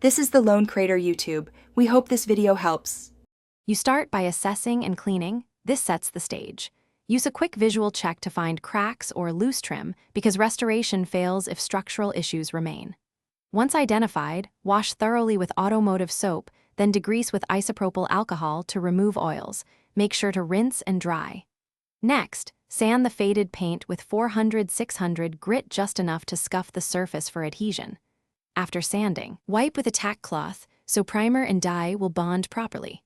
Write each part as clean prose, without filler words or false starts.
This is the Lone Crater YouTube. We hope this video helps. You start by assessing and cleaning. This sets the stage. Use a quick visual check to find cracks or loose trim because restoration fails if structural issues remain. Once identified, wash thoroughly with automotive soap, then degrease with isopropyl alcohol to remove oils. Make sure to rinse and dry. Next, sand the faded paint with 400-600 grit just enough to scuff the surface for adhesion. After sanding, wipe with a tack cloth so primer and dye will bond properly.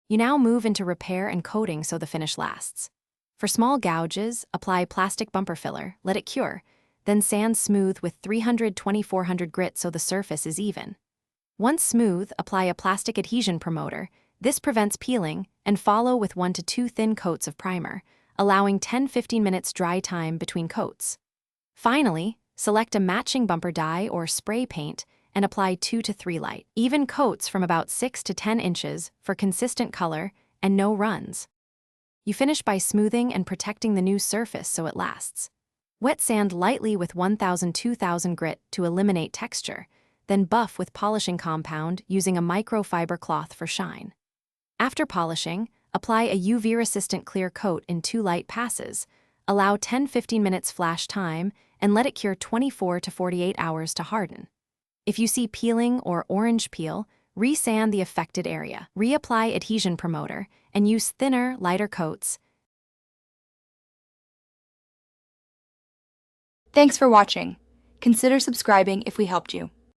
You now move into repair and coating so the finish lasts. For small gouges, apply plastic bumper filler, let it cure, then sand smooth with 300-400 grit so the surface is even. Once smooth, apply a plastic adhesion promoter. This prevents peeling, and follow with 1 to 2 thin coats of primer, allowing 10-15 minutes dry time between coats. Finally, select a matching bumper dye or spray paint and apply 2 to 3 light, even coats from about 6 to 10 inches for consistent color and no runs. You finish by smoothing and protecting the new surface so it lasts. Wet sand lightly with 1000-2000 grit to eliminate texture, then buff with polishing compound using a microfiber cloth for shine. After polishing, apply a UV-resistant clear coat in 2 light passes, allow 10-15 minutes flash time, and let it cure 24 to 48 hours to harden. If you see peeling or orange peel, re-sand the affected area. Reapply adhesion promoter and use thinner, lighter coats. Thanks for watching. Consider subscribing if we helped you.